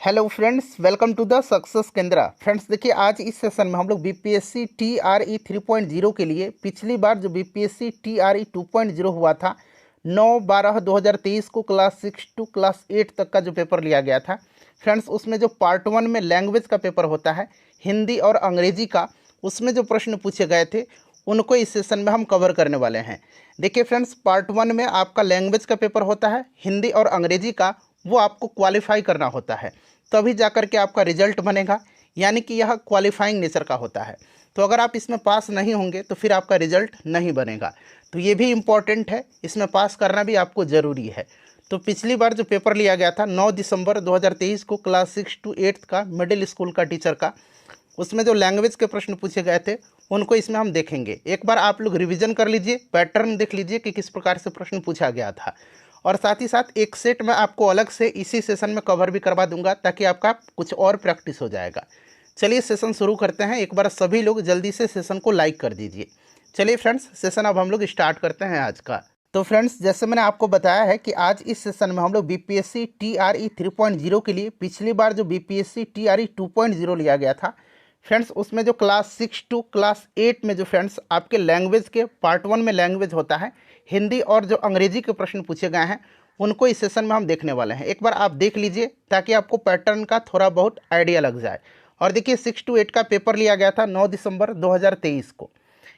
Hello friends, welcome to the success Kendra. Friends देखिए, आज इस सेशन में हम लोग बीपीएससी टीआरई 3.0 के लिए पिछली बार जो बीपीएससी टीआरई 2.0 हुआ था 9/12/2023 को क्लास 6 टू क्लास 8 तक का जो पेपर लिया गया था फ्रेंड्स, उसमें जो पार्ट 1 में लैंग्वेज का पेपर होता है हिंदी और अंग्रेजी का, उसमें जो प्रश्न पूछे गए थे उनको इस सेशन में हम कवर करने वाले हैं। देखिए फ्रेंड्स, पार्ट 1 में आपका लैंग्वेज का पेपर होता है हिंदी और अंग्रेजी का, वो आपको क्वालिफाई करना होता है तभी जाकर के आपका रिजल्ट बनेगा, यानी कि यह क्वालिफाइंग नेचर का होता है। तो अगर आप इसमें पास नहीं होंगे तो फिर आपका रिजल्ट नहीं बनेगा। तो ये भी इम्पॉर्टेंट है, इसमें पास करना भी आपको ज़रूरी है। तो पिछली बार जो पेपर लिया गया था 9 दिसंबर 2023 को क्लास 6 टू 8 का मिडिल स्कूल का टीचर का, उसमें जो लैंग्वेज के प्रश्न पूछे गए थे उनको इसमें हम देखेंगे। एक बार आप लोग रिवीजन कर लीजिए, पैटर्न देख लीजिए कि किस प्रकार से प्रश्न पूछा गया था, और साथ ही साथ एक सेट मैं आपको अलग से इसी सेशन में कवर भी करवा दूंगा ताकि आपका कुछ और प्रैक्टिस हो जाएगा। चलिए सेशन शुरू करते हैं। एक बार सभी लोग जल्दी से सेशन को लाइक कर दीजिए। चलिए फ्रेंड्स, सेशन अब हम लोग स्टार्ट करते हैं आज का। तो फ्रेंड्स, जैसे मैंने आपको बताया है कि आज इस सेशन में हम लोग बीपीएससी टीआरई 3.0 के लिए पिछली बार जो बीपीएससी टीआरई 2.0 लिया गया था फ्रेंड्स, उसमें जो क्लास 6 टू क्लास 8 में जो फ्रेंड्स आपके लैंग्वेज के पार्ट 1 में लैंग्वेज होता है हिंदी और जो अंग्रेजी के प्रश्न पूछे गए हैं उनको इस सेशन में हम देखने वाले हैं। एक बार आप देख लीजिए ताकि आपको पैटर्न का थोड़ा बहुत आइडिया लग जाए। और देखिए 6 टू 8 का पेपर लिया गया था 9 दिसंबर 2023 को।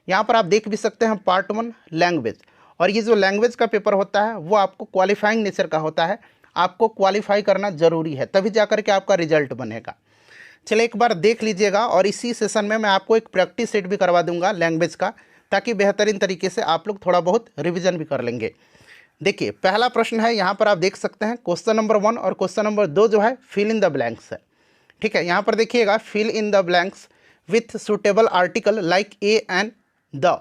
यहाँ पर आप देख भी सकते हैं पार्ट 1 लैंग्वेज, और ये जो लैंग्वेज का पेपर होता है वो आपको क्वालिफाइंग नेचर का होता है, आपको क्वालिफाई करना ज़रूरी है तभी जाकर के आपका रिजल्ट बनेगा। चलिए एक बार देख लीजिएगा, और इसी सेशन में मैं आपको एक प्रैक्टिस सेट भी करवा दूंगा लैंग्वेज का, ताकि बेहतरीन तरीके से आप लोग थोड़ा बहुत रिवीजन भी कर लेंगे। देखिए पहला प्रश्न है, यहाँ पर आप देख सकते हैं क्वेश्चन नंबर 1 और क्वेश्चन नंबर 2 जो है फिल इन द ब्लैंक्स है। ठीक है, यहाँ पर देखिएगा fill in the blanks with suitable article like a and the.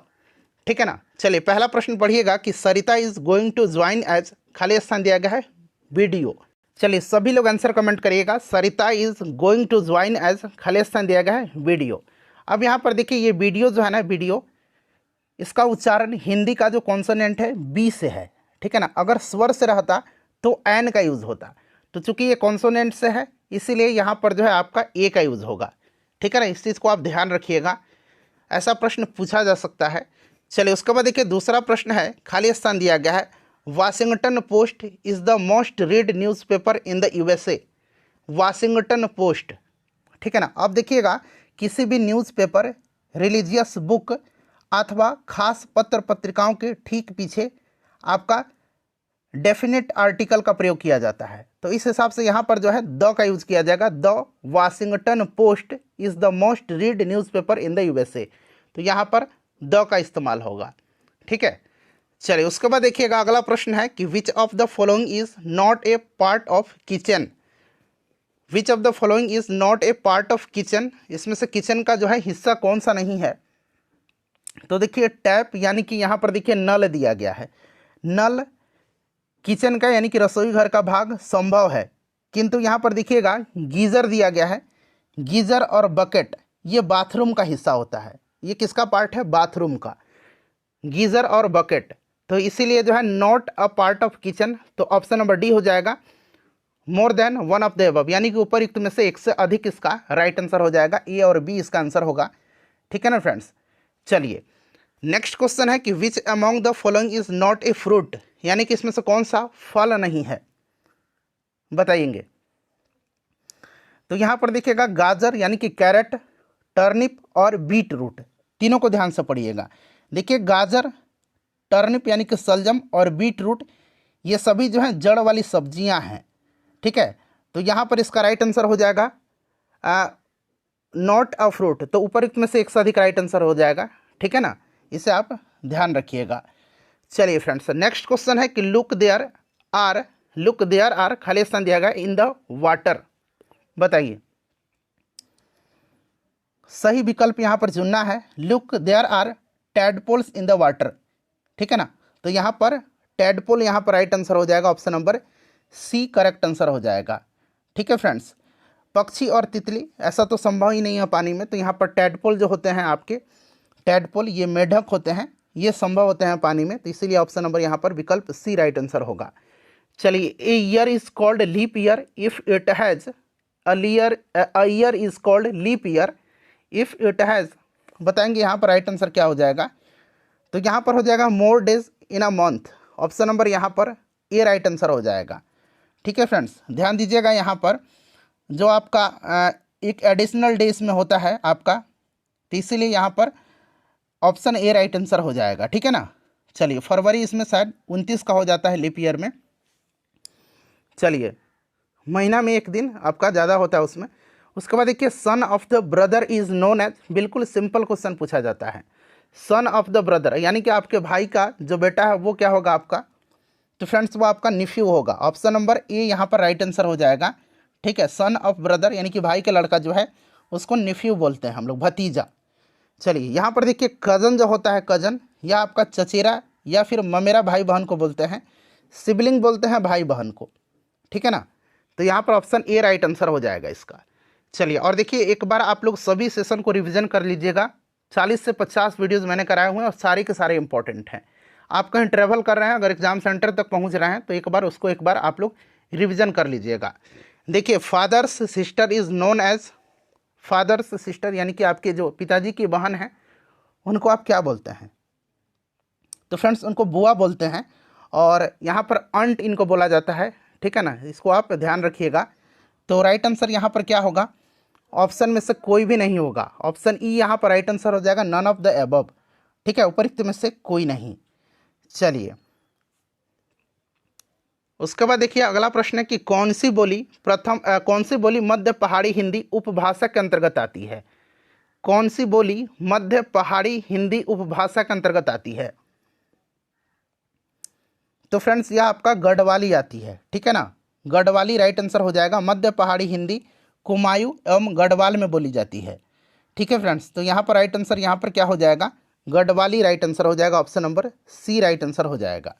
ठीक है ना। चलिए पहला प्रश्न पढ़िएगा कि Sarita is going to join as, खाली स्थान दिया गया है वीडियो। चलिए सभी लोग आंसर कमेंट करिएगा। Sarita is going to join as, खाली स्थान दिया गया है वीडियो। अब यहाँ पर देखिए ये वीडियो जो है ना, वीडियो, इसका उच्चारण हिंदी का जो कॉन्सोनेंट है बी से है। ठीक है ना। अगर स्वर से रहता तो एन का यूज़ होता, तो चूंकि ये कॉन्सोनेंट से है इसीलिए यहाँ पर जो है आपका ए का यूज़ होगा। ठीक है ना, इस चीज़ को आप ध्यान रखिएगा, ऐसा प्रश्न पूछा जा सकता है। चलिए उसके बाद देखिए दूसरा प्रश्न है, खाली स्थान दिया गया है Washington post is the most read newspaper in the USA. Washington post. ठीक है ना। अब देखिएगा किसी भी न्यूज़पेपर, रिलीजियस बुक अथवा खास पत्र पत्रिकाओं के ठीक पीछे आपका डेफिनेट आर्टिकल का प्रयोग किया जाता है, तो इस हिसाब से यहाँ पर जो है द का यूज़ किया जाएगा। The Washington post is the most read newspaper in the USA, तो यहाँ पर द का इस्तेमाल होगा। ठीक है। चलिए उसके बाद देखिएगा अगला प्रश्न है कि which of the following is not a part of kitchen. Which of the following is not a part of kitchen, इसमें से किचन का जो है हिस्सा कौन सा नहीं है। तो देखिए टैप, यानी कि यहाँ पर देखिए नल दिया गया है। नल किचन का यानी कि रसोई घर का भाग संभव है, किंतु यहाँ पर देखिएगा गीज़र दिया गया है। गीज़र और बकेट ये बाथरूम का हिस्सा होता है। ये किसका पार्ट है? बाथरूम का, गीज़र और बकेट। तो इसीलिए जो है not a part of kitchen, तो ऑप्शन नंबर डी हो जाएगा। More than one of the above, यानी कि ऊपर्युक्त में से एक से अधिक इसका राइट आंसर हो जाएगा। ए और बी इसका आंसर होगा। ठीक है ना फ्रेंड्स। चलिए नेक्स्ट क्वेश्चन है कि which among the following is not a fruit, यानी कि इसमें से कौन सा फल नहीं है, बताइएंगे। तो यहाँ पर देखिएगा गाजर यानी कि कैरेट, टर्निप और बीट रूट, तीनों को ध्यान से पढ़िएगा। देखिए गाजर, टर्निप यानी कि सलजम और बीट रूट ये सभी जो हैं जड़ वाली सब्जियां हैं। ठीक है। तो यहाँ पर इसका राइट आंसर हो जाएगा नॉट अ फ्रूट, तो ऊपर्युक्त में से एक से अधिक राइट आंसर हो जाएगा। ठीक है ना, इसे आप ध्यान रखिएगा। चलिए फ्रेंड्स नेक्स्ट क्वेश्चन है कि लुक देयर आर, खाली स्थान दिया गया इन द वाटर, बताइए। सही विकल्प यहाँ पर चुनना है। Look there are tadpoles in the water. ठीक है ना, तो यहाँ पर टैडपोल यहाँ पर राइट आंसर हो जाएगा, option number C correct answer हो जाएगा। ठीक है फ्रेंड्स। पक्षी और तितली ऐसा तो संभव ही नहीं है पानी में, तो यहाँ पर टैडपोल जो होते हैं आपके, टैडपोल ये मेढक होते हैं, ये संभव होते हैं पानी में, तो इसीलिए ऑप्शन नंबर यहाँ पर विकल्प सी राइट आंसर होगा। चलिए a year is called leap year if it has a year is called leap year if it has, बताएंगे यहाँ पर राइट आंसर क्या हो जाएगा। तो यहाँ पर हो जाएगा more days in a month, option number यहाँ पर ए राइट आंसर हो जाएगा। ठीक है फ्रेंड्स, ध्यान दीजिएगा यहाँ पर जो आपका एक एडिशनल डे इसमें होता है आपका, तो इसीलिए यहाँ पर ऑप्शन ए राइट आंसर हो जाएगा। ठीक है ना। चलिए, फरवरी इसमें शायद 29 का हो जाता है लीप ईयर में। चलिए, महीना में एक दिन आपका ज़्यादा होता है उसमें। उसके बाद देखिए, son of the brother is known as, बिल्कुल सिंपल क्वेश्चन पूछा जाता है। सन ऑफ द ब्रदर यानी कि आपके भाई का जो बेटा है वो क्या होगा आपका, तो फ्रेंड्स वो आपका निफ्यू होगा। ऑप्शन नंबर ए यहाँ पर राइट आंसर हो जाएगा। ठीक है, सन ऑफ ब्रदर यानी कि भाई का लड़का जो है उसको निफ्यू बोलते हैं हम लोग, भतीजा। चलिए, यहाँ पर देखिए कज़न जो होता है, कज़न या आपका चचेरा या फिर ममेरा भाई बहन को बोलते हैं, सिबलिंग बोलते हैं भाई बहन को। ठीक है ना। तो यहाँ पर ऑप्शन ए राइट आंसर हो जाएगा इसका। चलिए, और देखिए एक बार आप लोग सभी सेशन को रिवीजन कर लीजिएगा। 40 से 50 वीडियोज़ मैंने कराए हुए हैं और सारे के सारे इंपॉर्टेंट हैं। आप कहीं ट्रैवल कर रहे हैं, अगर एग्जाम सेंटर तक पहुँच रहे हैं तो एक बार आप लोग रिवीजन कर लीजिएगा। देखिए, father's sister is known as, father's sister यानी कि आपके जो पिताजी की बहन है उनको आप क्या बोलते हैं, तो फ्रेंड्स उनको बुआ बोलते हैं। और यहाँ पर अंट इनको बोला जाता है। ठीक है ना, इसको आप ध्यान रखिएगा। तो राइट आंसर यहाँ पर क्या होगा, ऑप्शन में से कोई भी नहीं होगा। ऑप्शन ई यहाँ पर राइट आंसर हो जाएगा, नन ऑफ द एबव। ठीक है, उपरोक्त में से कोई नहीं। चलिए, उसके बाद देखिए अगला प्रश्न है कि कौन सी बोली मध्य पहाड़ी हिंदी उपभाषा के अंतर्गत आती है। कौन सी बोली मध्य पहाड़ी हिंदी उपभाषा के अंतर्गत आती है, तो फ्रेंड्स यह आपका गढ़वाली आती है। ठीक है ना, गढ़वाली राइट आंसर हो जाएगा। मध्य पहाड़ी हिंदी कुमायूं एवं गढ़वाल में बोली जाती है। ठीक है फ्रेंड्स, तो यहाँ पर राइट आंसर यहाँ पर क्या हो जाएगा, गढ़वाली राइट आंसर हो जाएगा। Option number C right answer हो जाएगा।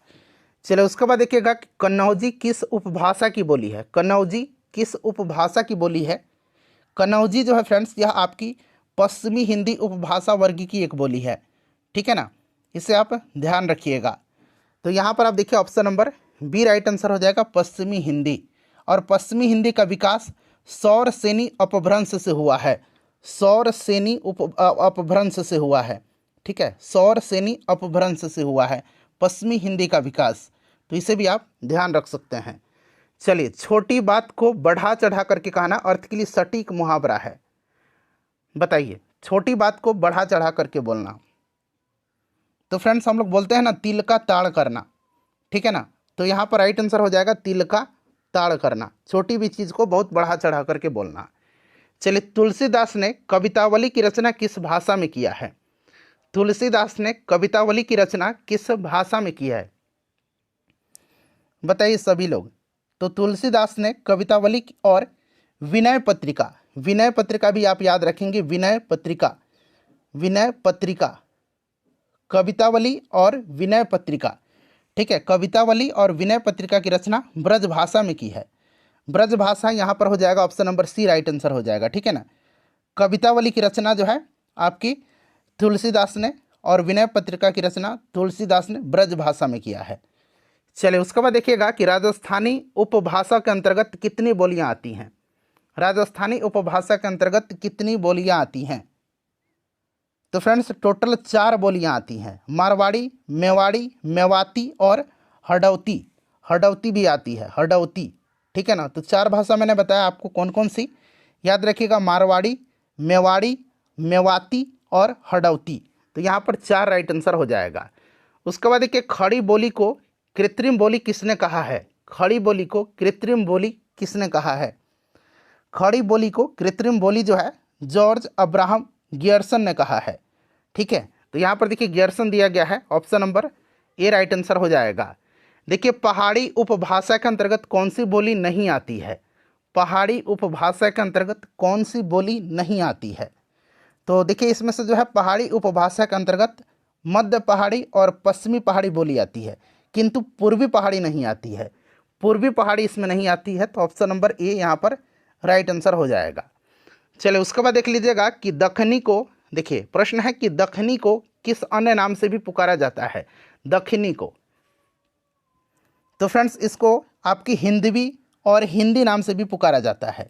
चलिए, उसके बाद देखिएगा कन्नौजी किस उपभाषा की बोली है। कन्नौजी किस उपभाषा की बोली है। कन्नौजी जो है फ्रेंड्स यह आपकी पश्चिमी हिंदी उपभाषा वर्ग की एक बोली है। ठीक है ना, इसे आप ध्यान रखिएगा। तो यहाँ पर आप देखिए option number B right answer हो जाएगा, पश्चिमी हिंदी। और पश्चिमी हिंदी का विकास सौर सेनी अपभ्रंश से हुआ है। सौर सेनी अपभ्रंश से हुआ है। ठीक है, सौर सेनी अपभ्रंश से हुआ है पश्चिमी हिंदी का विकास। तो इसे भी आप ध्यान रख सकते हैं। चलिए, छोटी बात को बढ़ा चढ़ा करके कहना अर्थ के लिए सटीक मुहावरा है। बताइए, छोटी बात को बढ़ा चढ़ा करके बोलना, तो फ्रेंड्स हम लोग बोलते हैं ना तिल का ताड़ करना। ठीक है ना, तो यहाँ पर राइट आंसर हो जाएगा तिल का ताड़ करना, छोटी भी चीज़ को बहुत बढ़ा चढ़ा करके बोलना। चलिए, तुलसीदास ने कवितावली की रचना किस भाषा में किया है। तुलसीदास ने कवितावली की रचना किस भाषा में किया है, बताइए सभी लोग। तो तुलसीदास ने कवितावली और विनय पत्रिका, विनय पत्रिका भी आप याद रखेंगे, विनय पत्रिका, विनय पत्रिका, कवितावली और विनय पत्रिका। ठीक है, कवितावली और विनय पत्रिका की रचना ब्रज भाषा में की है। ब्रज भाषा यहाँ पर हो जाएगा, option number C right answer हो जाएगा। ठीक है ना, कवितावली की रचना जो है आपकी तुलसीदास ने और विनय पत्रिका की रचना तुलसीदास ने ब्रज भाषा में किया है। चलिए, उसके बाद देखिएगा कि राजस्थानी उपभाषा के अंतर्गत कितनी बोलियां आती हैं। राजस्थानी उपभाषा के अंतर्गत कितनी बोलियां आती हैं, तो फ्रेंड्स टोटल 4 बोलियां आती हैं। मारवाड़ी, मेवाड़ी, मेवाती और हडौती। हडौती भी आती है, हडौती। ठीक है ना, तो 4 भाषा मैंने बताया आपको कौन कौन सी, याद रखिएगा, मारवाड़ी, मेवाड़ी, मेवाती और हडौती। तो यहाँ पर 4 राइट आंसर हो जाएगा। उसके बाद देखिए, खड़ी बोली को कृत्रिम बोली किसने कहा है। खड़ी बोली को कृत्रिम बोली किसने कहा है। खड़ी बोली को कृत्रिम बोली जो है जॉर्ज अब्राहम गियर्सन ने कहा है। ठीक है, तो यहाँ पर देखिए गियर्सन दिया गया है, option number A right answer हो जाएगा। देखिए, पहाड़ी उपभाषा के अंतर्गत कौन सी बोली नहीं आती है। पहाड़ी उपभाषा के अंतर्गत कौन सी बोली नहीं आती है, तो देखिए इसमें से जो है पहाड़ी उपभाषा के अंतर्गत मध्य पहाड़ी और पश्चिमी पहाड़ी बोली आती है, किंतु पूर्वी पहाड़ी नहीं आती है। पूर्वी पहाड़ी इसमें नहीं आती है, तो ऑप्शन नंबर ए यहाँ पर राइट आंसर हो जाएगा। चलिए, उसके बाद देख लीजिएगा कि दखनी को, देखिए प्रश्न है कि दखनी को किस अन्य नाम से भी पुकारा जाता है। दखनी को, तो फ्रेंड्स इसको आपकी हिंदवी और हिंदी नाम से भी पुकारा जाता है।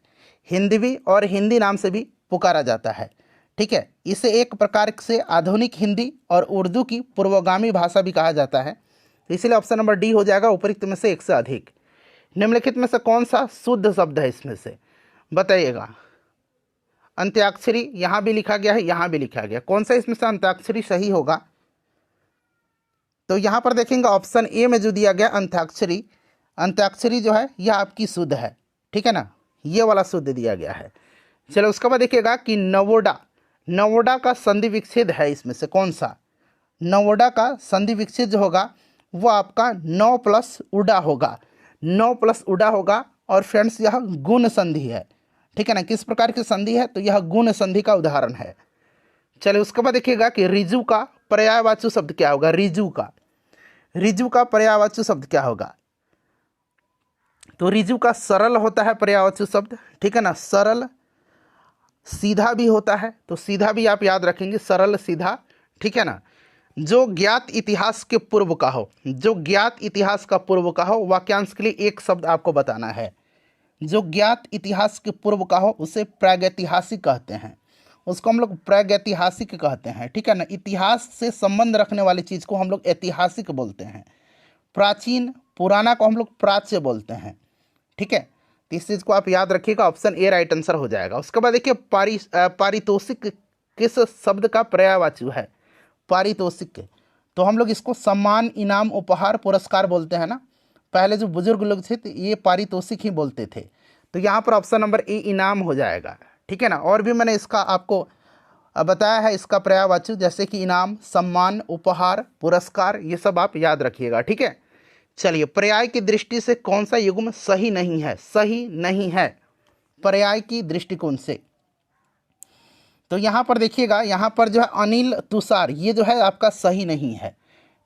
हिंदवी और हिंदी नाम से भी पुकारा जाता है। ठीक है, इसे एक प्रकार से आधुनिक हिंदी और उर्दू की पूर्वगामी भाषा भी कहा जाता है। तो इसलिए ऑप्शन नंबर डी हो जाएगा उपरोक्त में से एक से अधिक। निम्नलिखित में से कौन सा शुद्ध शब्द है इसमें से, बताइएगा। अंत्याक्षरी यहाँ भी लिखा गया है, यहाँ भी लिखा गया, कौन सा इसमें से अंत्याक्षरी सही होगा? तो यहाँ पर देखेंगे ऑप्शन ए में जो दिया गया अंत्याक्षरी, अंत्याक्षरी जो है यह आपकी शुद्ध है। ठीक है ना, ये वाला शुद्ध दिया गया है। चलो उसके बाद देखिएगा कि नवोडा, नवोडा का संधि विच्छेद है इसमें से कौन सा? नवोडा का संधि विच्छेद जो होगा वो आपका 9 प्लस उडा होगा, 9 प्लस उडा होगा। और फ्रेंड्स यह गुण संधि है। ठीक है ना, किस प्रकार की संधि है? तो यह गुण संधि का उदाहरण है। चलिए उसके बाद देखिएगा कि रिजु का पर्यायवाची शब्द क्या होगा? रिजु का, रिजु का पर्यायवाची शब्द क्या होगा? तो रिजु का सरल होता है पर्यायवाची शब्द। ठीक है ना, सरल, सीधा भी होता है, तो सीधा भी आप याद रखेंगे, सरल सीधा। ठीक है ना, जो ज्ञात इतिहास के पूर्व का हो, जो ज्ञात इतिहास का पूर्व का हो, वाक्यांश के लिए एक शब्द आपको बताना है। जो ज्ञात इतिहास के पूर्व का हो उसे प्रागैतिहासिक कहते हैं, उसको हम लोग प्रागैतिहासिक कहते हैं। ठीक है ना, इतिहास से संबंध रखने वाली चीज़ को हम लोग ऐतिहासिक बोलते हैं। प्राचीन, पुराना को हम लोग प्राच्य बोलते हैं। ठीक है, तो इस चीज़ को आप याद रखिएगा, ऑप्शन ए राइट आंसर हो जाएगा। उसके बाद देखिए पारितोषिक किस शब्द का पर्यायवाची है? पारितोषिक, तो हम लोग इसको सम्मान, इनाम, उपहार, पुरस्कार बोलते हैं ना। पहले जो बुजुर्ग लोग थे तो ये पारितोषिक ही बोलते थे। तो यहाँ पर ऑप्शन नंबर ए इनाम हो जाएगा। ठीक है ना, और भी मैंने इसका आपको बताया है इसका पर्यायवाची, जैसे कि इनाम, सम्मान, उपहार, पुरस्कार, ये सब आप याद रखिएगा। ठीक है, चलिए पर्याय की दृष्टि से कौन सा युग्म सही नहीं है? सही नहीं है पर्याय की दृष्टिकोण से। तो यहाँ पर देखिएगा, यहाँ पर जो है अनिल, तुषार, ये जो है आपका सही नहीं है।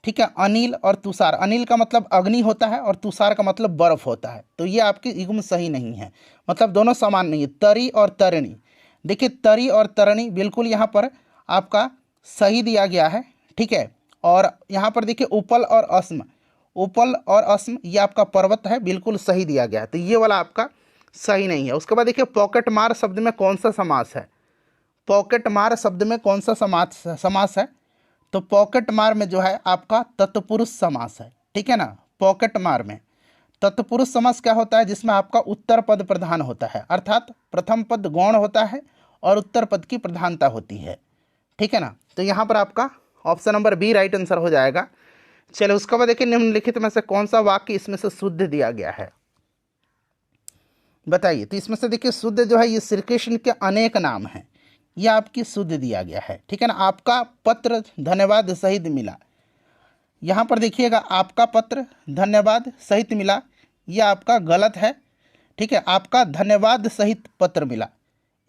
ठीक है, अनिल और तुषार, अनिल का मतलब अग्नि होता है और तुषार का मतलब बर्फ होता है, तो ये आपकी युग्म सही नहीं है, मतलब दोनों समान नहीं है। तरी और तरणी, देखिए तरी और तरणी बिल्कुल यहाँ पर आपका सही दिया गया है। ठीक है, और यहाँ पर देखिए उपल और अस्म, उपल और अस्म ये आपका पर्वत है, बिल्कुल सही दिया गया है, तो ये वाला आपका सही नहीं है। उसके बाद देखिए पॉकेट मार शब्द में कौन सा समास है? पॉकेट मार शब्द में कौन सा समास है? तो पॉकेट मार में जो है आपका तत्पुरुष समास है। ठीक है ना, पॉकेट मार में तत्पुरुष समास क्या होता है? जिसमें आपका उत्तर पद प्रधान होता है, अर्थात प्रथम पद गौण होता है और उत्तर पद की प्रधानता होती है। ठीक है ना, तो यहाँ पर आपका option number B right answer हो जाएगा। चलिए उसके बाद देखिए निम्नलिखित में से कौन सा वाक्य इसमें से शुद्ध दिया गया है, बताइए। तो इसमें से देखिए शुद्ध जो है ये श्री कृष्ण के अनेक नाम हैं, यह आपकी शुद्ध दिया गया है। ठीक है ना, आपका पत्र धन्यवाद सहित मिला, यहाँ पर देखिएगा आपका पत्र धन्यवाद सहित मिला, यह आपका गलत है। ठीक है, आपका धन्यवाद सहित पत्र मिला,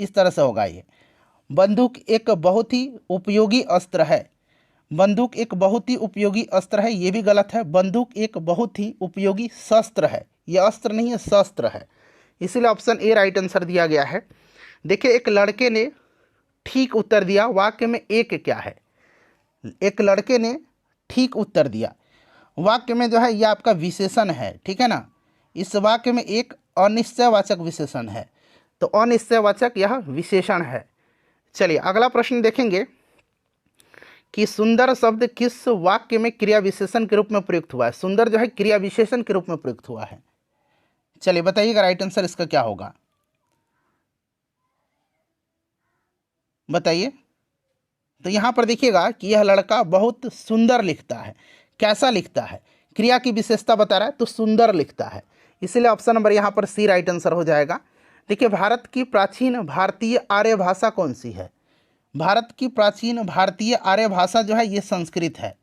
इस तरह से होगा ये। बंदूक एक बहुत ही उपयोगी अस्त्र है, बंदूक एक बहुत ही उपयोगी अस्त्र है, ये भी गलत है। बंदूक एक बहुत ही उपयोगी शस्त्र है, यह अस्त्र नहीं है शस्त्र है, इसीलिए ऑप्शन ए राइट आंसर दिया गया है। देखिए एक लड़के ने ठीक उत्तर दिया, वाक्य में एक क्या है? एक लड़के ने ठीक उत्तर दिया, वाक्य में जो है यह आपका विशेषण है। ठीक है ना, इस वाक्य में एक अनिश्चयवाचक विशेषण है, तो अनिश्चयवाचक यह विशेषण है। चलिए अगला प्रश्न देखेंगे कि सुंदर शब्द किस वाक्य में क्रिया विशेषण के रूप में प्रयुक्त हुआ है? सुंदर जो है क्रिया विशेषण के रूप में प्रयुक्त हुआ है। चलिए बताइएगा राइट आंसर इसका क्या होगा, बताइए। तो यहाँ पर देखिएगा कि यह लड़का बहुत सुंदर लिखता है, कैसा लिखता है? क्रिया की विशेषता बता रहा है, तो सुंदर लिखता है, इसलिए ऑप्शन नंबर यहाँ पर सी राइट आंसर हो जाएगा। देखिए भारत की प्राचीन भारतीय आर्य भाषा कौन सी है? भारत की प्राचीन भारतीय आर्य भाषा जो है ये संस्कृत है।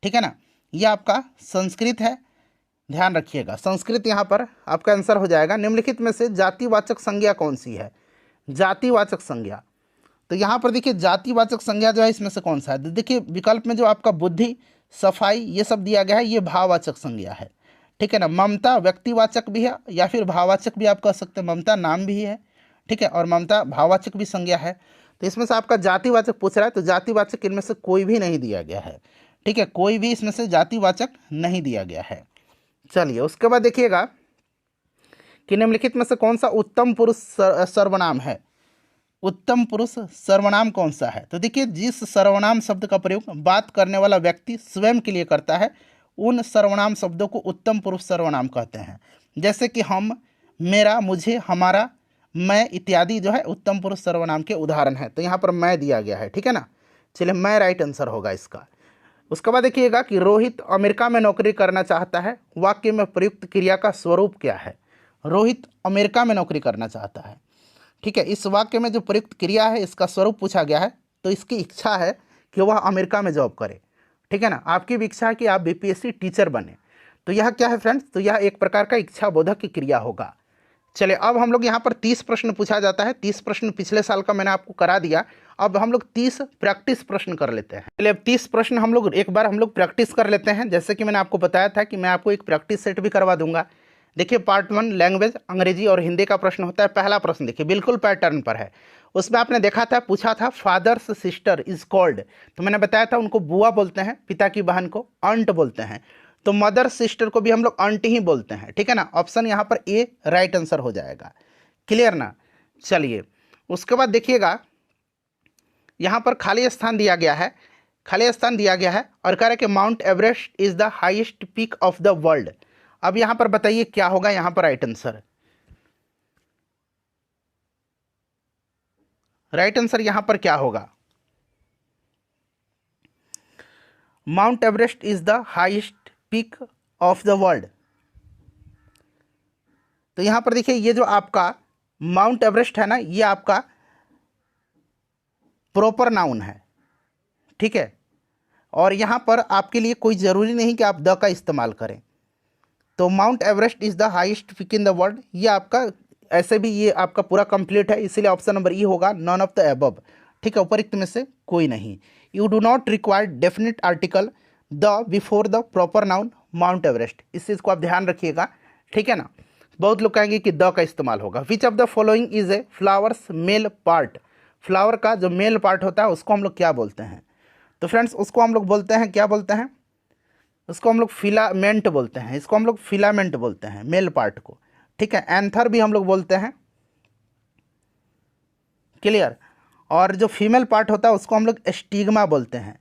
ठीक है ना, ये आपका संस्कृत है, ध्यान रखिएगा संस्कृत यहाँ पर आपका आंसर हो जाएगा। निम्नलिखित में से जातिवाचक संज्ञा कौन सी है? जातिवाचक संज्ञा, तो यहाँ पर देखिए जातिवाचक संज्ञा जो है इसमें से कौन सा है? देखिए विकल्प में जो आपका बुद्धि, सफाई ये सब दिया गया है, ये भाववाचक संज्ञा है। ठीक है ना, ममता व्यक्तिवाचक भी है या फिर भाववाचक भी आप कह सकते हैं, ममता नाम भी है। ठीक है, और ममता भाववाचक भी संज्ञा है। तो इसमें से आपका जातिवाचक पूछ रहा है, तो जातिवाचक इनमें से कोई भी नहीं दिया गया है। ठीक है, कोई भी इसमें से जातिवाचक नहीं दिया गया है। चलिए उसके बाद देखिएगा कि निम्नलिखित में से कौन सा उत्तम पुरुष सर्वनाम है। उत्तम पुरुष सर्वनाम कौन सा है? तो देखिए, जिस सर्वनाम शब्द का प्रयोग बात करने वाला व्यक्ति स्वयं के लिए करता है उन सर्वनाम शब्दों को उत्तम पुरुष सर्वनाम कहते हैं। जैसे कि हम, मेरा, मुझे, हमारा, मैं इत्यादि जो है उत्तम पुरुष सर्वनाम के उदाहरण हैं। तो यहाँ पर मैं दिया गया है, ठीक है ना। चलिए, मैं राइट आंसर होगा इसका। उसके बाद देखिएगा कि रोहित अमेरिका में नौकरी करना चाहता है, वाक्य में प्रयुक्त क्रिया का स्वरूप क्या है? रोहित अमेरिका में नौकरी करना चाहता है, ठीक है। इस वाक्य में जो प्रयुक्त क्रिया है इसका स्वरूप पूछा गया है, तो इसकी इच्छा है कि वह अमेरिका में जॉब करे, ठीक है ना। आपकी भी इच्छा है कि आप बीपीएससी टीचर बने, तो यह क्या है फ्रेंड्स? तो यह एक प्रकार का इच्छा बोधक की क्रिया होगा। चलिए, अब हम लोग यहाँ पर 30 प्रश्न पूछा जाता है। 30 प्रश्न पिछले साल का मैंने आपको करा दिया। अब हम लोग 30 प्रैक्टिस प्रश्न कर लेते हैं। चलिए, अब 30 प्रश्न हम लोग एक बार प्रैक्टिस कर लेते हैं। जैसे कि मैंने आपको बताया था कि मैं आपको एक प्रैक्टिस सेट भी करवा दूंगा। देखिए, पार्ट 1 लैंग्वेज, अंग्रेजी और हिंदी का प्रश्न होता है। पहला प्रश्न देखिए, बिल्कुल पैटर्न पर है। उसमें आपने देखा था, पूछा था फादर्स सिस्टर इज कॉल्ड, तो मैंने बताया था उनको बुआ बोलते हैं, पिता की बहन को आंट बोलते हैं। तो मदर सिस्टर को भी हम लोग आंटी ही बोलते हैं, ठीक है ना। ऑप्शन यहाँ पर ए राइट आंसर हो जाएगा। क्लियर ना? चलिए, उसके बाद देखिएगा, यहाँ पर खाली स्थान दिया गया है, खाली स्थान दिया गया है और कह रहा है कि mount Everest is the highest peak of the world. अब यहाँ पर बताइए क्या होगा यहाँ पर राइट आंसर? राइट आंसर यहाँ पर क्या होगा? Mount Everest is the highest peak of the world. तो यहाँ पर देखिए, ये जो आपका माउंट एवरेस्ट है ना, ये आपका प्रॉपर नाउन है, ठीक है। और यहाँ पर आपके लिए कोई ज़रूरी नहीं कि आप द का इस्तेमाल करें। तो mount Everest is the highest peak in the world, ये आपका ऐसे भी ये आपका पूरा कंप्लीट है, इसीलिए ऑप्शन नंबर ई होगा, नॉन ऑफ द एबव, ठीक है। उपरोक्त में से कोई नहीं। You do not require definite article the before the proper noun mount Everest, इस चीज़ को आप ध्यान रखिएगा, ठीक है ना। बहुत लोग कहेंगे कि द का इस्तेमाल होगा। Which of the following is a flowers male part? Flower का जो मेल पार्ट होता है उसको हम लोग क्या बोलते हैं? तो फ्रेंड्स, उसको हम लोग बोलते हैं, क्या बोलते हैं? उसको हम लोग फिलामेंट बोलते हैं। इसको हम लोग फिलामेंट बोलते हैं, मेल पार्ट को, ठीक है। एंथर भी हम लोग बोलते हैं। क्लियर? और जो फीमेल पार्ट होता है उसको हम लोग स्टिग्मा बोलते हैं,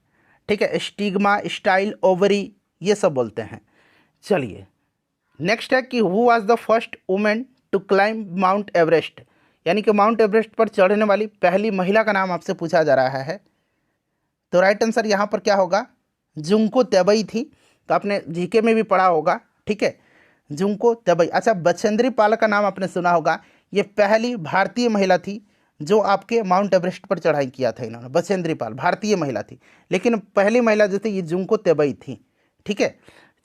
ठीक है। स्टिग्मा, स्टाइल, ओवरी, ये सब बोलते हैं। चलिए, नेक्स्ट है कि who was the first women to climb Mount Everest? यानी कि माउंट एवरेस्ट पर चढ़ने वाली पहली महिला का नाम आपसे पूछा जा रहा है। तो राइट आंसर यहाँ पर क्या होगा? जुंको तेबई थी। तो आपने जीके में भी पढ़ा होगा, ठीक है, जुंको तेबई। अच्छा, बछेंद्री पाल का नाम आपने सुना होगा, ये पहली भारतीय महिला थी जो आपके माउंट एवरेस्ट पर चढ़ाई किया था इन्होंने। बछेंद्री पाल भारतीय महिला थी, लेकिन पहली महिला जो थी ये जुंको तेबई थी, ठीक है।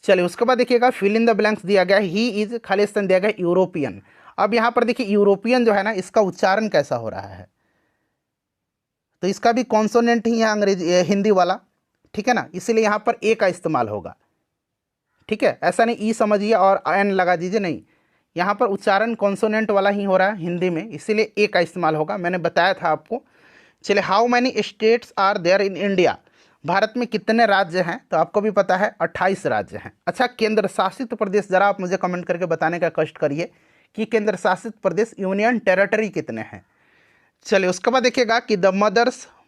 चलिए, उसके बाद देखिएगा, फिल इन द ब्लैंक्स दिया गया, ही इज, खाली स्थान दिया गया यूरोपियन। अब यहाँ पर देखिए, यूरोपियन जो है ना, इसका उच्चारण कैसा हो रहा है? तो इसका भी कॉन्सोनेंट ही है अंग्रेजी हिंदी वाला, ठीक है ना, इसीलिए यहाँ पर ए का इस्तेमाल होगा, ठीक है। ऐसा नहीं ई समझिए और एन लगा दीजिए, नहीं, यहाँ पर उच्चारण कॉन्सोनेंट वाला ही हो रहा है हिंदी में, इसीलिए ए का इस्तेमाल होगा, मैंने बताया था आपको। चलिए, how many states are there in India? Bharat में कितने राज्य हैं? तो आपको भी पता है 28 राज्य हैं। अच्छा, केंद्र शासित प्रदेश, जरा आप मुझे कमेंट करके बताने का कष्ट करिए कि केंद्र शासित प्रदेश, यूनियन टेरिटरी कितने हैं। चलिए, उसके बाद देखिएगा कि द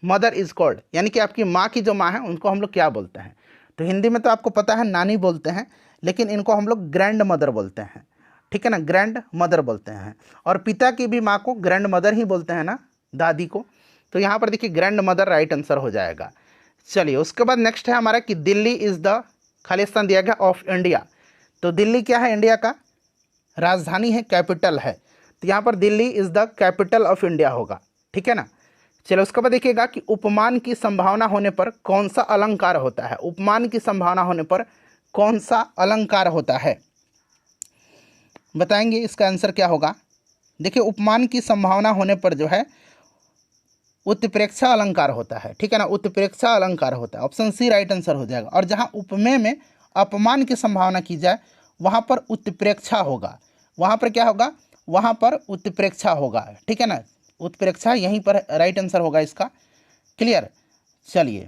मदर इज कॉल्ड, यानी कि आपकी माँ की जो माँ है उनको हम लोग क्या बोलते हैं? तो हिंदी में तो आपको पता है नानी बोलते हैं, लेकिन इनको हम लोग ग्रैंड मदर बोलते हैं, ठीक है ना, ग्रैंड मदर बोलते हैं। और पिता की भी माँ को ग्रैंड मदर ही बोलते हैं ना, दादी को। तो यहाँ पर देखिए, ग्रैंड मदर राइट आंसर हो जाएगा। चलिए, उसके बाद नेक्स्ट है हमारा कि दिल्ली इज़ द, खाली स्थान दिया गया, ऑफ इंडिया। तो दिल्ली क्या है? इंडिया का राजधानी है, कैपिटल है। तो यहाँ पर Delhi is the capital of India होगा, ठीक है ना। चलो, उसके बाद देखिएगा कि उपमान की संभावना होने पर कौन सा अलंकार होता है? उपमान की संभावना होने पर कौन सा अलंकार होता है? बताएंगे इसका आंसर क्या होगा? देखिए, उपमान की संभावना होने पर जो है उत्प्रेक्षा अलंकार होता है, ठीक है ना, उत्प्रेक्षा अलंकार होता है। ऑप्शन सी राइट आंसर हो जाएगा। और जहाँ उपमेय में अपमान की संभावना की जाए वहाँ पर उत्प्रेक्षा होगा। वहाँ पर क्या होगा? वहाँ पर उत्प्रेक्षा होगा, ठीक है ना, उत्प्रेक्षा यहीं पर राइट आंसर होगा इसका। क्लियर? चलिए,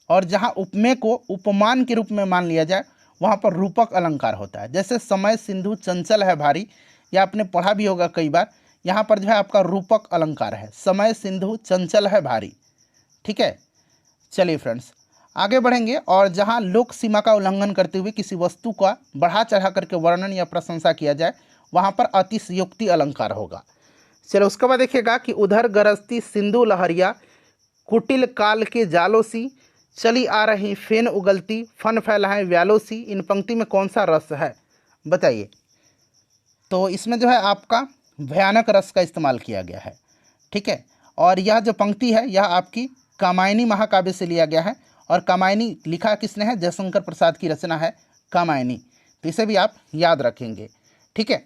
और जहाँ उपमेय को उपमान के रूप में मान लिया जाए वहाँ पर रूपक अलंकार होता है। जैसे समय सिंधु चंचल है भारी, या आपने पढ़ा भी होगा कई बार, यहाँ पर जो है आपका रूपक अलंकार है, समय सिंधु चंचल है भारी। ठीक है, चलिए फ्रेंड्स आगे बढ़ेंगे। और जहाँ लोक सीमा का उल्लंघन करते हुए किसी वस्तु का बढ़ा चढ़ा करके वर्णन या प्रशंसा किया जाए, वहाँ पर अतिशयोक्ति अलंकार होगा। चलो उसके बाद देखिएगा कि उधर गरजती सिंधु लहरिया, कुटिल काल के जालों सी, चली आ रही फेन उगलती, फन फैलाएं व्यालों सी, इन पंक्ति में कौन सा रस है, बताइए। तो इसमें जो है आपका भयानक रस का इस्तेमाल किया गया है। ठीक है, और यह जो पंक्ति है यह आपकी कामायनी महाकाव्य से लिया गया है, और कामायनी लिखा किसने है, जयशंकर प्रसाद की रचना है कामायनी। तो इसे भी आप याद रखेंगे। ठीक है,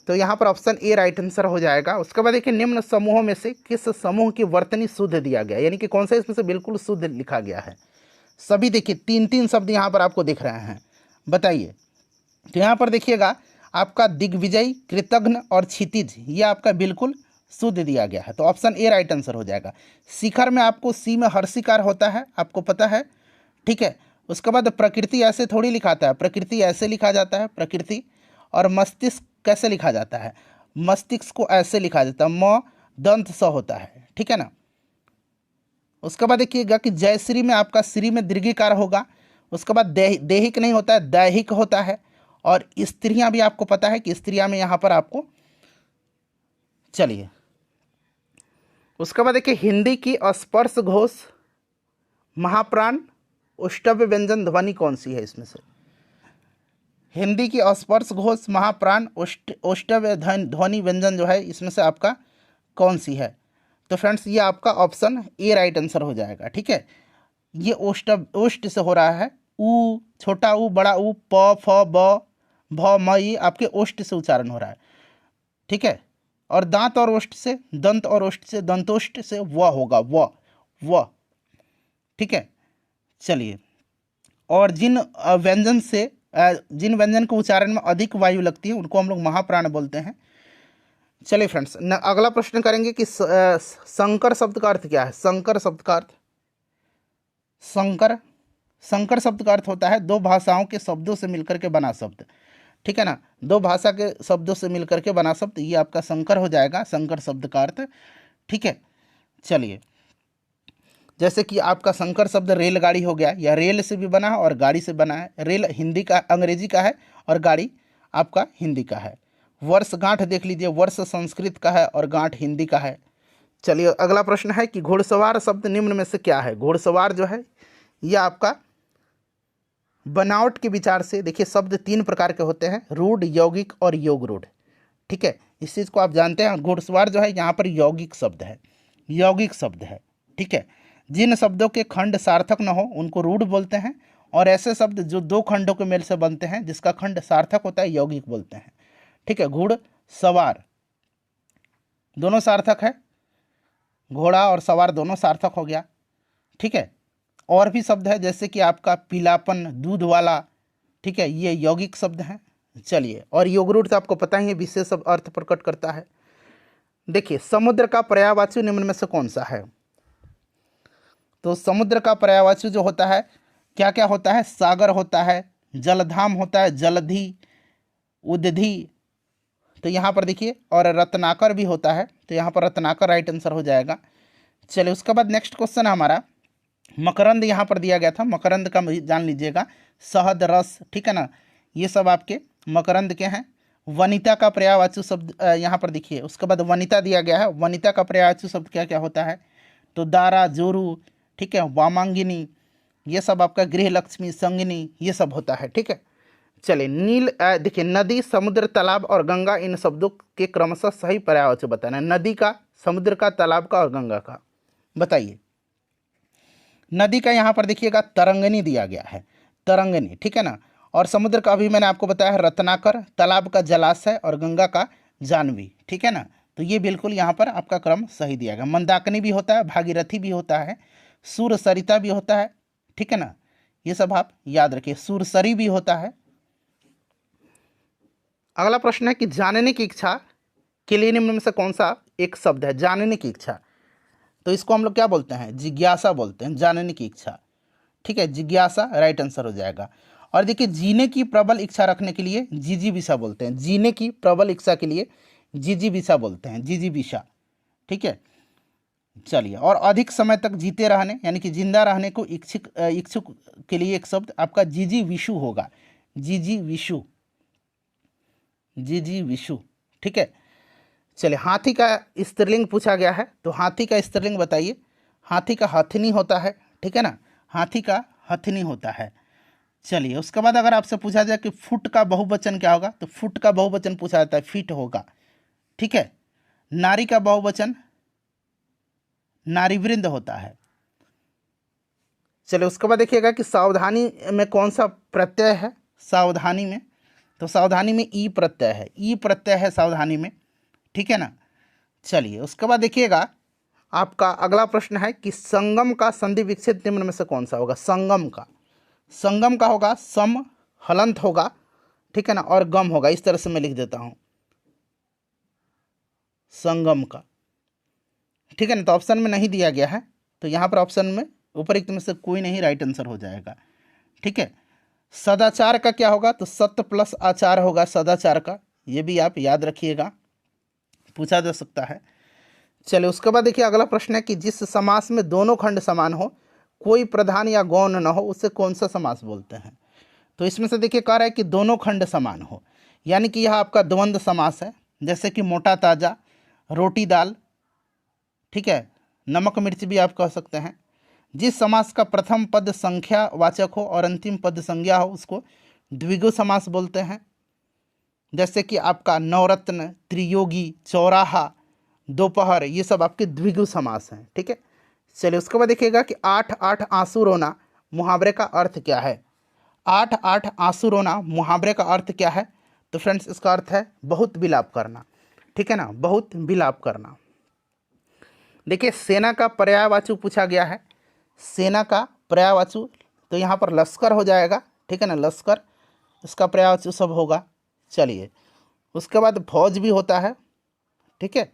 तो यहाँ पर ऑप्शन ए राइट आंसर हो जाएगा। उसके बाद देखिए निम्न समूहों में से किस समूह की वर्तनी शुद्ध दिया गया, यानी कि कौन सा इसमें से बिल्कुल शुद्ध लिखा गया है। सभी देखिए 3-3 शब्द यहाँ पर आपको दिख रहे हैं, बताइए। तो यहाँ पर देखिएगा आपका दिग्विजय, कृतघ्न और क्षितिज, ये आपका बिल्कुल शुद्ध दिया गया है। तो ऑप्शन ए राइट आंसर हो जाएगा। शिखर में आपको सी में हर्षिकार होता है, आपको पता है। ठीक है, उसके बाद प्रकृति ऐसे थोड़ी लिखाता है, प्रकृति ऐसे लिखा जाता है प्रकृति। और मस्तिष्क कैसे लिखा जाता है, मस्तिष्क को ऐसे लिखा जाता है, म दंत स होता है। ठीक है ना। उसके बाद देखिएगा कि जयश्री में आपका श्री में दीर्घिकार होगा। उसके बाद देहिक नहीं होता है, दैहिक होता है। और स्त्रियां भी आपको पता है कि स्त्रियां में यहाँ पर आपको, चलिए उसके बाद देखिए हिंदी की स्पर्श घोष महाप्राण उष्टव्य व्यंजन ध्वनि कौन सी है इसमें से। हिंदी की स्पर्श घोष महाप्राण उष्टव्य ध्वनि व्यंजन जो है इसमें से आपका कौन सी है। तो फ्रेंड्स ये आपका ऑप्शन ए राइट आंसर हो जाएगा। ठीक है, ये उष्ट से हो रहा है, ऊ छोटा ऊ बड़ा ऊ, प फ ब भ म, ये आपके ओष्ठ से उच्चारण हो रहा है। ठीक है, और दांत और ओष्ठ से, दंत और ओष्ठ से, दंतोष्ठ से व होगा, व। ठीक है, चलिए। और जिन व्यंजन से जिन व्यंजन के उच्चारण में अधिक वायु लगती है उनको हम लोग महाप्राण बोलते हैं। चलिए फ्रेंड्स अगला प्रश्न करेंगे कि संकर शब्द का अर्थ क्या है। संकर शब्द का अर्थ, संकर शब्द का अर्थ होता है दो भाषाओं के शब्दों से मिलकर के बना शब्द। ठीक है ना, दो भाषा के शब्दों से मिलकर के बना शब्द, ये आपका संकर हो जाएगा, संकर शब्द का अर्थ। ठीक है, चलिए जैसे कि आपका संकर शब्द रेलगाड़ी हो गया, या रेल से भी बना है और गाड़ी से बना है। रेल हिंदी का अंग्रेजी का है और गाड़ी आपका हिंदी का है। वर्षगांठ देख लीजिए, वर्ष संस्कृत का है और गांठ हिंदी का है। चलिए अगला प्रश्न है कि घुड़सवार शब्द निम्न में से क्या है। घुड़सवार जो है ये आपका बनावट के विचार से, देखिए शब्द 3 प्रकार के होते हैं, रूढ़, यौगिक और योग रूढ़। ठीक है, इस चीज़ को आप जानते हैं। घुड़सवार जो है यहाँ पर यौगिक शब्द है, यौगिक शब्द है। ठीक है, जिन शब्दों के खंड सार्थक न हो उनको रूढ़ बोलते हैं, और ऐसे शब्द जो 2 खंडों के मेल से बनते हैं जिसका खंड सार्थक होता है यौगिक बोलते हैं। ठीक है, घुड़ सवार दोनों सार्थक है, घोड़ा और सवार दोनों सार्थक हो गया। ठीक है, और भी शब्द है जैसे कि आपका पीलापन, दूध वाला। ठीक है, ये यौगिक शब्द हैं। चलिए, और योगरूढ़ तो आपको पता ही है, विशेष अर्थ प्रकट करता है। देखिए समुद्र का पर्यायवाची निम्न में से कौन सा है। तो समुद्र का पर्यायवाची जो होता है क्या क्या होता है, सागर होता है, जलधाम होता है, जलधि, उदधि। तो यहाँ पर देखिए, और रत्नाकर भी होता है, तो यहाँ पर रत्नाकर राइट आंसर हो जाएगा। चलिए उसके बाद नेक्स्ट क्वेश्चन हमारा मकरंद यहाँ पर दिया गया था, मकरंद का जान लीजिएगा, शहद, रस। ठीक है ना, ये सब आपके मकरंद के हैं। वनिता का पर्यायवाची शब्द यहाँ पर देखिए, उसके बाद वनिता दिया गया है। वनिता का पर्यायवाची शब्द क्या क्या होता है, तो दारा, जोरू, ठीक है, वामांगिनी, ये सब आपका गृह लक्ष्मी, संगिनी, ये सब होता है। ठीक है, चलिए नील देखिए नदी, समुद्र, तालाब और गंगा, इन शब्दों के क्रमशः सही पर्यायवाची बताना है। नदी का, समुद्र का, तालाब का और गंगा का, बताइए। नदी का यहाँ पर देखिएगा तरंगनी दिया गया है, तरंगनी। ठीक है ना, और समुद्र का अभी मैंने आपको बताया है रत्नाकर, तालाब का जलाशय और गंगा का जानवी। ठीक है ना, तो ये बिल्कुल यहाँ पर आपका क्रम सही दिया गया। मंदाकिनी भी होता है, भागीरथी भी होता है, सूर सरिता भी होता है। ठीक है ना, ये सब आप याद रखिए, सूरसरी भी होता है। अगला प्रश्न है कि जानने की इच्छा के लिए निम्न में से कौन सा एक शब्द है। जानने की इच्छा, तो इसको हम लोग क्या बोलते हैं, जिज्ञासा बोलते हैं, जानने की इच्छा। ठीक है, जिज्ञासा राइट आंसर हो जाएगा। और देखिए जीने की प्रबल इच्छा रखने के लिए जिजीविषा बोलते हैं, जीने की प्रबल इच्छा के लिए जिजीविषा बोलते हैं, जिजीविषा। ठीक है, चलिए। और अधिक समय तक जीते रहने यानी कि जिंदा रहने को इच्छुक के लिए एक शब्द आपका जिजीविषु होगा, जिजीविषु, जिजीविषु। ठीक है, चलिए। हाथी का स्त्रीलिंग पूछा गया है, तो हाथी का स्त्रीलिंग बताइए। हाथी का हथनी होता है, ठीक है ना, हाथी का हथनी होता है। चलिए, उसके बाद अगर आपसे पूछा जाए कि फुट का बहुवचन क्या होगा, तो फुट का बहुवचन पूछा जाता है फीट होगा। ठीक है, नारी का बहुवचन नारीवृंद होता है। चलिए, उसके बाद देखिएगा कि सावधानी में कौन सा प्रत्यय है, सावधानी में, तो सावधानी में ई प्रत्यय है, ई प्रत्यय है सावधानी में। ठीक है ना। चलिए, उसके बाद देखिएगा आपका अगला प्रश्न है कि संगम का संधि विच्छेद निम्न में से कौन सा होगा। संगम का होगा सम, हलंत होगा, ठीक है ना, और गम होगा। इस तरह से मैं लिख देता हूं संगम का। ठीक है ना, तो ऑप्शन में नहीं दिया गया है, तो यहां पर ऑप्शन में उपरोक्त में से कोई नहीं राइट आंसर हो जाएगा। ठीक है, सदाचार का क्या होगा, तो सत्य प्लस आचार होगा सदाचार का, ये भी आप याद रखिएगा, पूछा जा सकता है। चलिए, उसके बाद देखिए अगला प्रश्न है कि जिस समास में दोनों खंड समान हो, कोई प्रधान या गौण न हो, उसे कौन सा समास बोलते हैं। तो इसमें से देखिए कह रहा है कि दोनों खंड समान हो, यानी कि यह आपका द्वंद्व समास है, जैसे कि मोटा ताजा, रोटी दाल, ठीक है, नमक मिर्च भी आप कह सकते हैं। जिस समास का प्रथम पद संख्या वाचक हो और अंतिम पद संज्ञा हो, उसको द्विगु समास बोलते हैं, जैसे कि आपका नवरत्न, त्रियोगी, चौराहा, दोपहर, ये सब आपके द्विगु समास हैं। ठीक है, चलिए, उसके बाद देखिएगा कि 8-8 आंसू रोना मुहावरे का अर्थ क्या है। 8-8 आंसू रोना मुहावरे का अर्थ क्या है, तो फ्रेंड्स इसका अर्थ है बहुत विलाप करना। ठीक है ना, बहुत विलाप करना। देखिए, सेना का पर्यायवाची पूछा गया है, सेना का पर्यायवाची, तो यहाँ पर लश्कर हो जाएगा। ठीक है ना, लश्कर इसका पर्यायवाची सब होगा। चलिए, उसके बाद फौज भी होता है। ठीक है,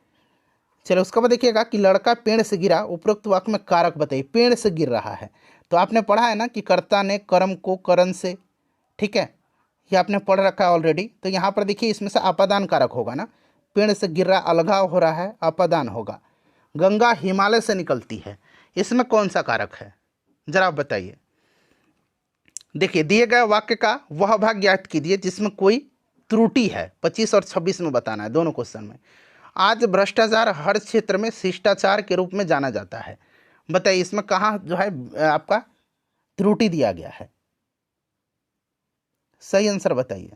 चलिए, उसके बाद देखिएगा कि लड़का पेड़ से गिरा, उपरोक्त वाक्य में कारक बताइए। पेड़ से गिर रहा है, तो आपने पढ़ा है ना कि कर्ता ने कर्म को करण से, ठीक है, ये आपने पढ़ रखा है ऑलरेडी। तो यहाँ पर देखिए इसमें से अपादान कारक होगा ना, पेड़ से गिर रहा, अलगाव हो रहा है, अपादान होगा। गंगा हिमालय से निकलती है, इसमें कौन सा कारक है, जरा आप बताइए। देखिए, दिए गए वाक्य का वह भाग ज्ञात कीजिए जिसमें कोई त्रुटि है। 25 और 26 में बताना है, दोनों क्वेश्चन में। आज भ्रष्टाचार हर क्षेत्र में शिष्टाचार के रूप में जाना जाता है, बताइए इसमें कहाँ जो है आपका त्रुटि दिया गया है, सही आंसर बताइए।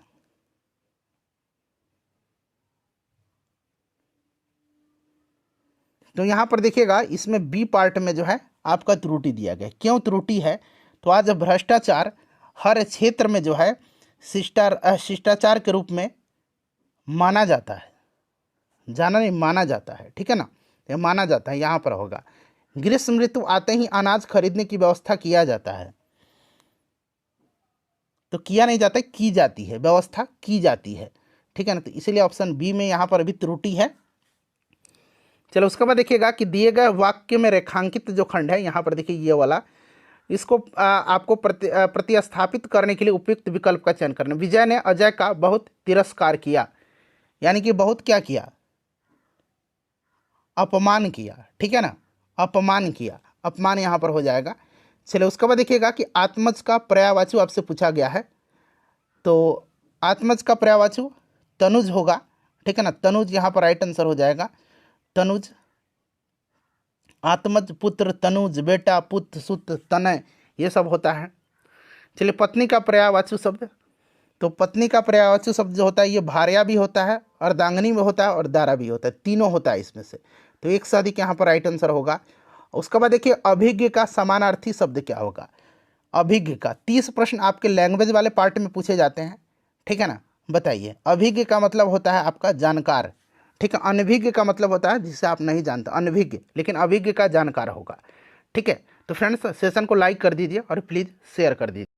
तो यहां पर देखिएगा इसमें बी पार्ट में जो है आपका त्रुटि दिया गया। क्यों त्रुटि है, तो आज भ्रष्टाचार हर क्षेत्र में जो है शिष्टाचार के रूप में माना जाता है, जाना नहीं, माना जाता है। ठीक है ना, ये माना जाता है, यहाँ पर होगा। ग्रीष्म ऋतु आते ही अनाज खरीदने की व्यवस्था किया जाता है, तो किया नहीं जाता है, की जाती है, व्यवस्था की जाती है। ठीक है ना, तो इसलिए ऑप्शन बी में यहाँ पर अभी त्रुटि है। चलो, उसके बाद देखिएगा कि दिए गए वाक्य में रेखांकित जो खंड है, यहाँ पर देखिए ये वाला, इसको आपको प्रतिस्थापित करने के लिए उपयुक्त विकल्प का चयन करना। विजय ने अजय का बहुत तिरस्कार किया, यानी कि बहुत क्या किया, अपमान किया। ठीक है ना, अपमान किया, अपमान यहाँ पर हो जाएगा। चलिए, उसके बाद देखिएगा कि आत्मज का पर्यायवाची आपसे पूछा गया है, तो आत्मज का पर्यायवाची तनुज होगा। ठीक है ना, तनुज यहाँ पर राइट आंसर हो जाएगा, तनुज। आत्मज पुत्र, तनुज बेटा, पुत्र, सुत, तनय, ये सब होता है। चलिए, पत्नी का पर्यायवाची शब्द, तो पत्नी का पर्यायवाची शब्द जो होता है ये भार्या भी होता है, अर्धांगिनी में होता है और दारा भी होता है, तीनों होता है इसमें से, तो एक से अधिक यहाँ पर राइट आंसर होगा। उसके बाद देखिए अभिज्ञ का समानार्थी शब्द क्या होगा। अभिज्ञ का 30 प्रश्न आपके लैंग्वेज वाले पार्ट में पूछे जाते हैं। ठीक है ना, बताइए। अभिज्ञ का मतलब होता है आपका जानकार। ठीक है, अनभिज्ञ का मतलब होता है जिसे आप नहीं जानते, अनभिज्ञ, लेकिन अभिज्ञ का जानकार होगा। ठीक है, तो फ्रेंड्स सेशन को लाइक कर दीजिए और प्लीज़ शेयर कर दीजिए।